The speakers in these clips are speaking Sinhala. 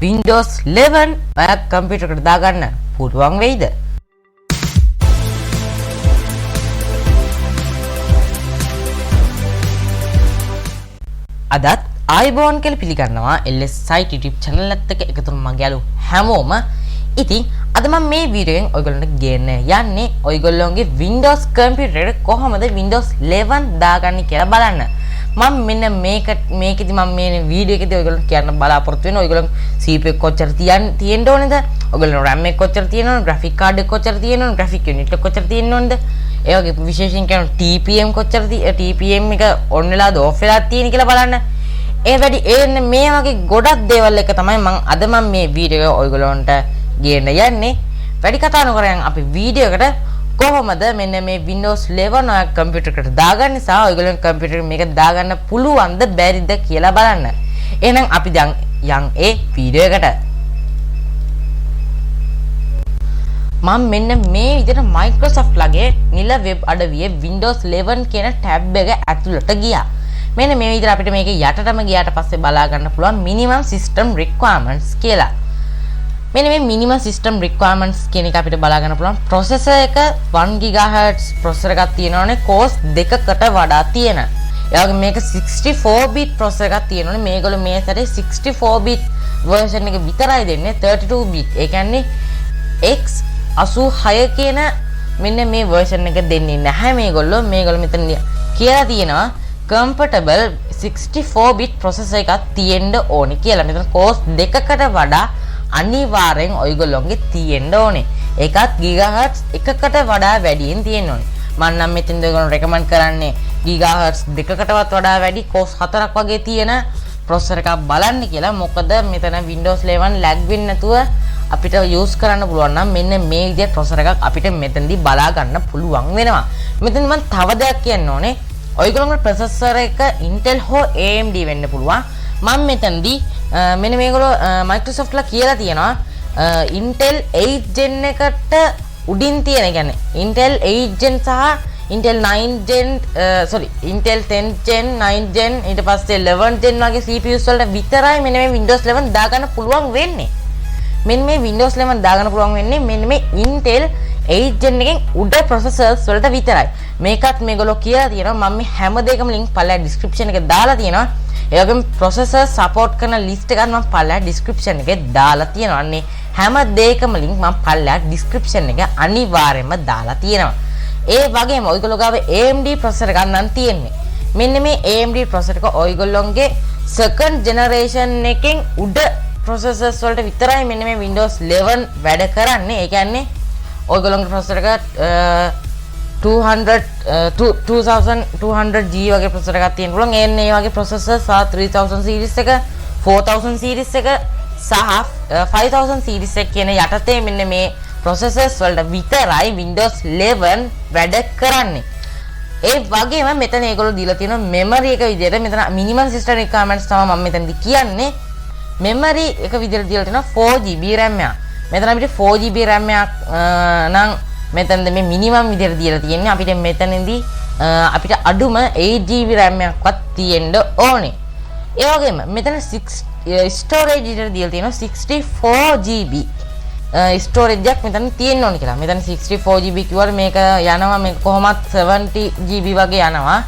Windows 11 ඔයා කම්පියුටර් එකට දාගන්න පුළුවන් වෙයිද? අදත් ආයිබෝන් කියලා පිළිගන්නවා LS site YouTube channel එකත් එක්ක එකතු වෙන මගේ යාළු හැමෝම. ඉතින් අද මම මේ වීඩියෝ එකෙන් ඔයගොල්ලන්ට ගේන්න යන්නේ ඔයගොල්ලෝගේ Windows computer එකට කොහොමද Windows 11 දාගන්නේ කියලා බලන්න. මම මෙන්න මේකෙදි මම මේ වීඩියෝ එකේදී ඔයගොල්ලන්ට කියන්න බලාපොරොත්තු වෙනවා ඔයගොල්ලෝ CPU එක කොච්චර තියෙන්න ඕනේද? ඔයගොල්ලෝ RAM එක කොච්චර තියෙන්න ඕනද? graphic card එක කොච්චර තියෙන්න ඕනද? graphic unit එක කොච්චර තියෙන්න ඕනද? ඒ වගේ විශේෂයෙන් කියන TPM කොච්චර TPM එක on වෙලාද off වෙලාද තියෙන කියලා බලන්න. ඒ වැඩි මේ වගේ ගොඩක් දේවල් එක තමයි මම මේ වීඩියෝ එක ඔයගොල්ලන්ට ගේන්න යන්නේ. වැඩි කතා නොකරන් අපි වීඩියෝ එකට කොහොමද මෙන්න මේ Windows 11 ඔය කම්පියුටර් එකට දාගන්න නිසා ඔයගොල්ලෝ කම්පියුටර් මේක දාගන්න පුළුවන්ද බැරිද කියලා බලන්න. එහෙනම් අපි දැන් යන් ඒ වීඩියෝ එකට. මම මෙන්න මේ විදිහට Microsoft ලගේ නිල වෙබ් අඩවියේ Windows 11 කියන ටැබ් එක ඇතුළට ගියා. මෙන්න මේ විදිහට අපිට මේක යටටම ගියාට පස්සේ බලා ගන්න පුළුවන් minimum system requirements කියලා. මෙන්න මේ minimum system requirements කියන එක අපිට බලා ගන්න පුළුවන් processor එක 1 GHz processor එකක් තියෙනවානේ cores දෙකකට වඩා තියෙන. ඒ වගේ මේක 64 bit processor එකක් තියෙනවානේ. මේගොල්ලෝ මේ සැරේ 64 bit version එක විතරයි දෙන්නේ 32 bit. ඒ කියන්නේ X86 කියන මෙන්න මේ version එක දෙන්නේ නැහැ මේගොල්ලෝ. මේගොල්ලෝ මෙතන කියලා තියෙනවා compatible 64 bit processor එකක් තියෙන්න ඕනේ කියලා. මෙතන cores දෙකකට වඩා අනිවාර්යෙන් ඔයගොල්ලෝගේ තියෙන්න ඕනේ. ඒකත් GHz එකකට වඩා වැඩියෙන් තියෙන්න ඕනේ. මම නම් මෙතෙන්ද ඔයගොල්ලෝ රෙකමන්ඩ් කරන්නේ GHz දෙකකටවත් වඩා වැඩි cores 4ක් වගේ තියෙන processor එකක් බලන්න කියලා. මොකද මෙතන Windows 11 lag වෙන්නේ නැතුව අපිට use කරන්න පුළුවන් නම් මෙන්න මේ විදිහේ processor එකක් අපිට මෙතනදී බලා ගන්න පුළුවන් වෙනවා. මෙතන මම තව දෙයක් කියන්න ඕනේ. ඔයගොල්ලෝගේ processor එක Intel හෝ AMD වෙන්න පුළුවන්. මම මෙතනදී මෙන්න මේගොල්ලෝ Microsoft ලා කියලා තියෙනවා Intel 8 gen එකට උඩින් තියෙන. කියන්නේ Intel 8 gen සහ Intel 9 gen Intel 10 gen 9 gen ඊට පස්සේ 11 gen වගේ CPUs වලට විතරයි මෙන්න මේ Windows 11 දාගන්න පුළුවන් වෙන්නේ. මෙන්න මේ Windows 11 දාගන්න පුළුවන් වෙන්නේ මෙන්න මේ Intel 8 gen එකෙන් උඩ processors වලට විතරයි. මේකත් මේගොල්ලෝ කියලා තියෙනවා. මම මේ හැම දෙයකම link පල්ලා description එකේ දාලා තියෙනවා. ඒ වගේම processor support කරන list එකත් මම පල්ලා description එකේ දාලා තියෙනවා. අනේ හැම දෙයකම link මම පල්ලා description එකේ අනිවාර්යයෙන්ම දාලා තියෙනවා. ඒ වගේම ඔයගොල්ලෝ ගාව AMD processor එකක් නම් තියෙන්නේ. මෙන්න මේ AMD processor එක ඔයගොල්ලෝගේ second generation එකෙන් උඩ processors වලට විතරයි මෙන්න මේ Windows 11 වැඩ කරන්නේ. ඒ කියන්නේ ඔයගොල්ලෝගේ processor එක 2200G වගේ processor එකක් තියෙන්න පුළුවන්. ඒ වගේ processor සහ 3000 series එක 4000 series එක සහ 5000 series එක කියන යටතේ මෙන්න මේ processors වලට විතරයි Windows 11 වැඩ කරන්නේ. ඒ වගේම මෙතන ඒගොල්ලෝ දීලා තියෙන memory එක විදිහට මෙතන minimum system requirements තමයි මම මෙතනදී කියන්නේ. memory එක විදිහට දීලා තියෙනවා 4GB RAM එක. මෙතන අපිට 4GB RAM එකක් නම් මෙතනද මේ මිනිමම් විදිහට දීලා තියෙන්නේ. අපිට මෙතනදී අපිට අඩුම 8GB RAM එකක්වත් තියෙන්න ඕනේ. ඒ වගේම මෙතන storage විදිහට දීලා තියෙනවා 64GB storage එකක් මෙතන තියෙන්න ඕනේ කියලා. මෙතන 64GB කිව්වට මේක යනවා මේක කොහොමත් 70GB වගේ යනවා.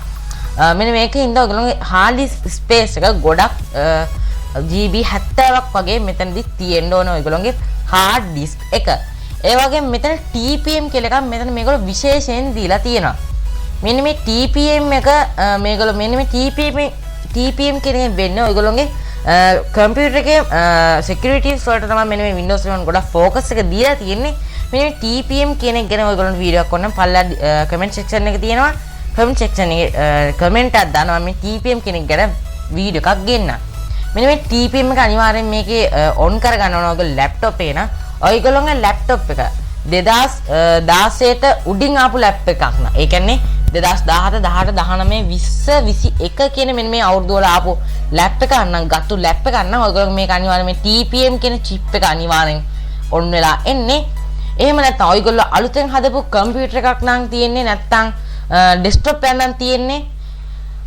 මෙන්න මේකෙන්ද ඔයගොල්ලෝගේ hard disk space එක ගොඩක් GB 70ක් වගේ මෙතනදී තියෙන්න ඕනේ ඔයගොල්ලෝගේ hard disk එක. ඒ වගේම මෙතන TPM කියලා එකක් මෙතන මේගොල්ලෝ විශේෂයෙන් දීලා තියෙනවා. මෙන්න මේ TPM එක මේගොල්ලෝ මෙන්න මේ TPM කියන්නේ වෙන්නේ ඔයගොල්ලෝගේ කම්පියුටර් එකේ securities වලට තමයි මෙන්න මේ Windows 11 ගොඩක් focus එක දීලා තියෙන්නේ. මෙන්න මේ TPM කියන එක ගැන ඔයගොල්ලෝ වීඩියෝ එකක් කරනම් පල්ලා comment section එකේ තියෙනවා. comment section එකේ comment එකක් දානවා මේ TPM කියන එක ගැන වීඩියෝ එකක් ගෙන්න. මෙන්න මේ TPM එක අනිවාර්යෙන් මේකේ on කරගන්න ඕන ඔයගොල්ලෝ laptop එකේ නා ඔයගොල්ලෝගේ laptop එක 2016ට උඩින් ආපු laptop එකක් නා. ඒ කියන්නේ 2017 18 19 20 21 කියන මෙන්න මේ අවුරුදු වල ආපු laptop එක අන්නම් ගත්තු laptop එක අන්නම් ඔයගොල්ලෝ මේක අනිවාර්යෙන් මේ TPM කියන chip එක අනිවාර්යෙන් on වෙලා එන්නේ. එහෙම නැත්නම් ඔයගොල්ලෝ අලුතෙන් හදපු computer එකක් නම් තියෙන්නේ නැත්නම් desktop එකක් නම් තියෙන්නේ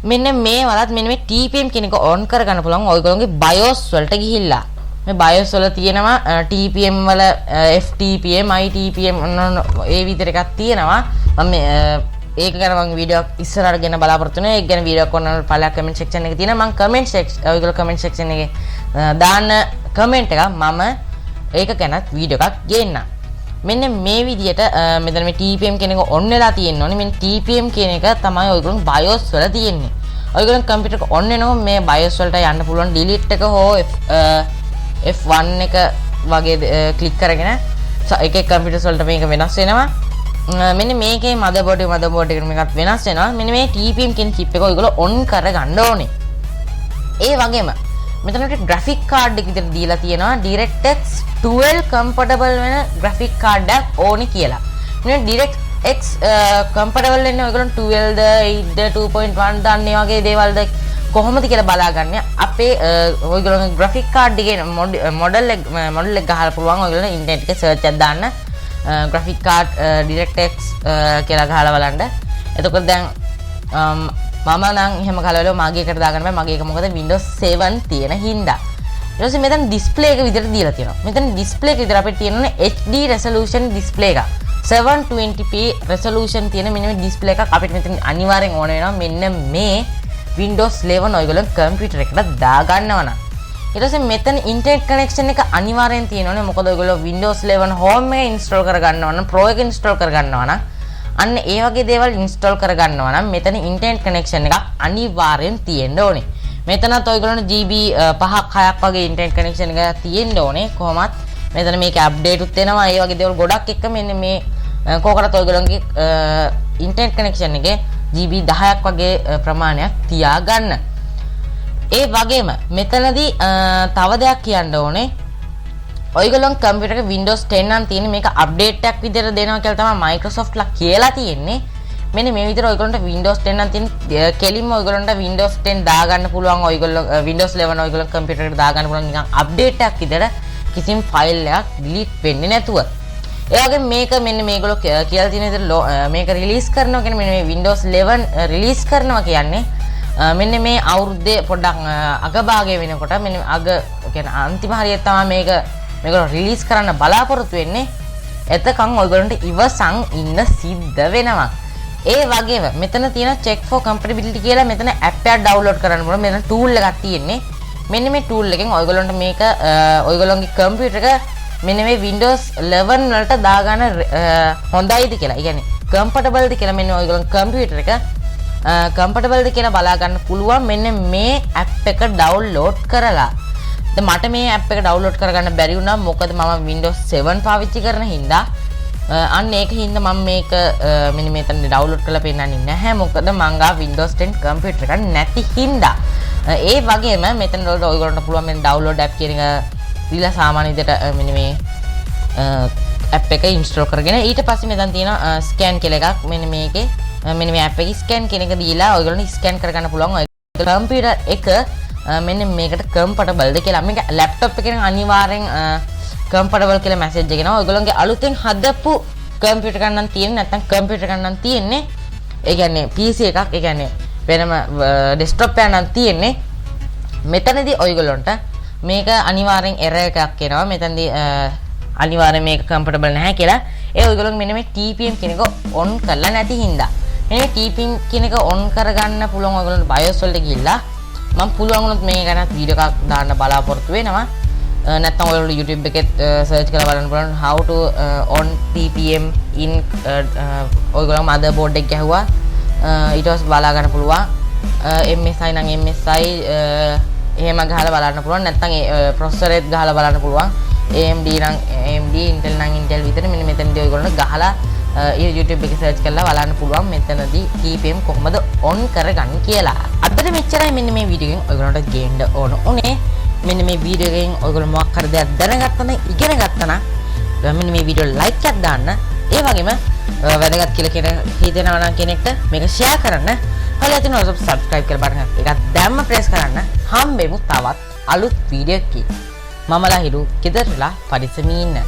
මෙන්න මේ වලත් මෙන්න මේ TPM කියන එක on කරගන්න පුළුවන් ඔයගොල්ලෝගේ BIOS වලට ගිහිල්ලා. මේ BIOS වල තියෙනවා TPM වල FTPM ITPM ඒ විතර එකක් තියෙනවා. මම ඒක ගැන මම වීඩියෝ ඉස්සරහට ගෙන බලාපොරොත්තු වෙනවා. ඒක ගැන වීඩියෝ කරනවා පළක් කමෙන්ට් සෙක්ෂන් එකේ තියෙනවා. මම කමෙන්ට් සෙක්ෂන් ඔයගොල්ලෝ කමෙන්ට් සෙක්ෂන් එකේ දාන්න කමෙන්ට් එක මම ඒක ගැනත් වීඩියෝ එකක් ගේන්නම්. මෙන්න මේ විදියට මෙතන මේ TPM කියන එක ඔන් වෙලා තියෙනෝනේ. මෙන්න TPM කියන එක තමයි ඔයගොල්ලෝ BIOS වල තියෙන්නේ. ඔයගොල්ලෝ කම්පියුටර් එක ඔන් වෙනකොට මේ BIOS වලට යන්න පුළුවන් delete එක හෝ F1 එක වගේ ක්ලික් කරගෙන එක එක කම්පියුටර්ස් වලට මේක වෙනස් වෙනවා. මෙන්න මේකේ මදර්බෝඩ් එකට මේකත් වෙනස් වෙනවා. මෙන්න මේ TPM කියන chip එක ඔයගොල්ලෝ ඔන් කරගන්න ඕනේ. ඒ වගේම මෙතනට graphic card එක විතර දීලා තියෙනවා DirectX 12 compatible වෙන graphic card එකක් ඕනේ කියලා. මෙන්න DirectX compatible වෙන්නේ ඔයගොල්ලෝ 12ද 8ද 2.1 ද අන්න ඒ වගේ දේවල්ද කොහොමද කියලා බලාගන්න. අපේ ඔයගොල්ලෝ graphic card එකේ model එක ගහලා පුළුවන් ඔයගොල්ලෝ ඉන්ටර්නෙට් එකේ search එකක් දාන්න graphic card DirectX කියලා ගහලා බලන්න. එතකොට දැන් මම නම් එහෙම කලවල මගේ එකට දාගන්න බෑ. මගේ එක මොකද Windows 7 තියෙන හින්දා. ඊට පස්සේ මෙතන display එක විදිහට දීලා තියෙනවා. මෙතන display එක විතර අපිට තියෙන්නේ HD resolution display එකක්. 720p resolution තියෙන මෙන්න මේ display එකක් අපිට මෙතන අනිවාර්යෙන් ඕන වෙනවා. මෙන්න මේ Windows 11 ඔයගොල්ලෝ කම්පියුටර් එකට දාගන්නවා නම්. ඊට පස්සේ මෙතන internet connection එක අනිවාර්යෙන් තියෙනවනේ. මොකද ඔයගොල්ලෝ Windows 11 home එක install කරගන්නවා නම් pro එක install කරගන්නවා නම් අන්න ඒ වගේ දේවල් install කරගන්නවා නම් මෙතන internet connection එකක් අනිවාර්යෙන් තියෙන්න ඕනේ. මෙතනත් ඔයගොල්ලෝ GB 5ක් 6ක් වගේ internet connection එකක් තියෙන්න ඕනේ. කොහොමත් මෙතන මේක අප්ඩේට් උත් වෙනවා. ඒ වගේ දේවල් ගොඩක් එක්ක මෙන්න මේ කොහොකටත් ඔයගොල්ලෝගේ internet connection එකේ GB 10ක් වගේ ප්‍රමාණයක් තියාගන්න. ඒ වගේම මෙතනදී තව දෙයක් කියන්න ඕනේ. ඔයගොල්ලෝ කම්පියුටර් එක Windows 10 නම් තියෙන්නේ මේක අප්ඩේට් එකක් විදිහට දෙනවා කියලා තමයි Microsoft ලා කියලා තියෙන්නේ. මෙන්න මේ විදිහට ඔයගොල්ලන්ට Windows 10 නම් තියෙන්නේ කෙලින්ම ඔයගොල්ලන්ට Windows 10 දාගන්න පුළුවන්. ඔයගොල්ලෝ Windows 11 ඔයගොල්ලෝ කම්පියුටර් එකට දාගන්න පුළුවන් නිකන් අප්ඩේට් එකක් විදිහට කිසිම ෆයිල් එකක් delete වෙන්නේ නැතුව. ඒ වගේම මේක මෙන්න මේගොල්ලෝ කියලා තියෙන විදිහට මේක රිලීස් කරනවා කියන්නේ මෙන්න මේ Windows 11 රිලීස් කරනවා කියන්නේ මෙන්න මේ අවුරුද්දේ පොඩ්ඩක් අගභාගය වෙනකොට මෙන්න අග කියන්නේ අන්තිම හරියට තමයි මේගොල්ලෝ රිලීස් කරන්න බලාපොරොත්තු වෙන්නේ. එතකන් ඔයගොල්ලන්ට ඉවසන් ඉන්න සිද්ධ වෙනවා. ඒ වගේම මෙතන තියෙන check for compatibility කියලා මෙතන app එකක් download කරන්න පුළුවන්. මෙතන tool එකක් තියෙන්නේ. මෙන්න මේ tool එකෙන් ඔයගොල්ලන්ට මේක ඔයගොල්ලෝගේ කම්පියුටර් එක මෙන්න මේ Windows 11 වලට දාගන්න හොඳයිද කියලා. ඒ කියන්නේ compatible ද කියලා මෙන්න ඔයගොල්ලෝ කම්පියුටර් එක compatible ද කියලා බලා ගන්න පුළුවන් මෙන්න මේ app එක download කරලා. දැන් මට මේ app එක download කරගන්න බැරි වුණා මොකද මම Windows 7 පාවිච්චි කරන හින්දා. අන්න ඒක හින්දා මම මේක මෙන්න මෙතන download කරලා පෙන්නන්නේ නැහැ. මොකද මං ගා Windows 10 කම්පියුටර් එකක් නැති හින්දා. ඒ වගේම මෙතන ඔයගොල්ලන්ට පුළුවන් මෙන්න download app කියන එක දීලා සාමාන්‍ය විදිහට මෙන්න මේ app එක install කරගෙන ඊට පස්සේ මෙතන තියෙන scan කියලා එකක් මෙන්න මේකේ මෙන්න මේ app එකේ scan කියන එක දීලා ඔයගොල්ලන්ට scan කරගන්න පුළුවන්. ඔය කම්පියුටර් එක මෙන්න මේකට compatible ද කියලා. මේක laptop එකෙන් අනිවාර්යෙන් compatible කියලා message එක එනවා. ඔයගොල්ලන්ගේ අලුතෙන් හදපු කම්පියුටර් එකක් නම් තියෙන්නේ නැත්නම් කම්පියුටර් එකක් නම් තියෙන්නේ. ඒ කියන්නේ PC එකක් ඒ කියන්නේ වෙනම desktop එකක් නම් තියෙන්නේ. මෙතනදී ඔයගොල්ලන්ට මේක අනිවාර්යෙන් error එකක් එනවා. මෙතනදී අනිවාර්යෙන් මේක compatible නැහැ කියලා. ඒ ඔයගොල්ලෝ මෙන්න මේ TPM කියන එක on කරලා නැති හින්දා. මෙන්න මේ TPM කියන එක on කරගන්න පුළුවන් ඔයගොල්ලන්ට BIOS වලට ගිහිල්ලා මම පුළුවන් වුණොත් මේ ගැන වීඩියෝ එකක් දාන්න බලාපොරොත්තු වෙනවා. නැත්නම් ඔයගොල්ලෝ YouTube එකේ search කරලා බලන්න පුළුවන් how to on TPM in ඔයගොල්ලෝ motherboard එක ගැහුවා ඊට පස්සේ බලා ගන්න පුළුවන්. MSI නම් MSI එහෙම ගහලා බලන්න පුළුවන්. නැත්නම් processor එකත් ගහලා බලන්න පුළුවන්. AMD නම් AMD Intel නම් Intel විතර මෙන්න මෙතනදී ඔයගොල්ලෝ ගහලා YouTube එකේ search කරලා බලන්න පුළුවන් මෙතනදී TPM කොහොමද on කරගන්නේ කියලා. අදට මෙච්චරයි මෙන්න මේ වීඩියෝ එකෙන් ඔයගොල්ලන්ට ගේන්න ඕන උනේ. මෙන්න මේ වීඩියෝ එකෙන් ඔයගොල්ලෝ මොකක් හරි දෙයක් දැනගත්තා නම් ඉගෙන ගත්තා නම් මෙන්න මේ වීඩියෝ like එකක් දාන්න. ඒ වගේම වැදගත් කියලා හිතෙනවා නම් කෙනෙක්ට මේක share කරන්න. හොයලා තියෙන ඔය subscribe කරලා බටන් එකක් දැම්ම press කරන්න. හම්බෙමු තවත් අලුත් වීඩියෝ එකකින්. මමලා හිරු ගෙදරලා පරිස්සමින් ඉන්න.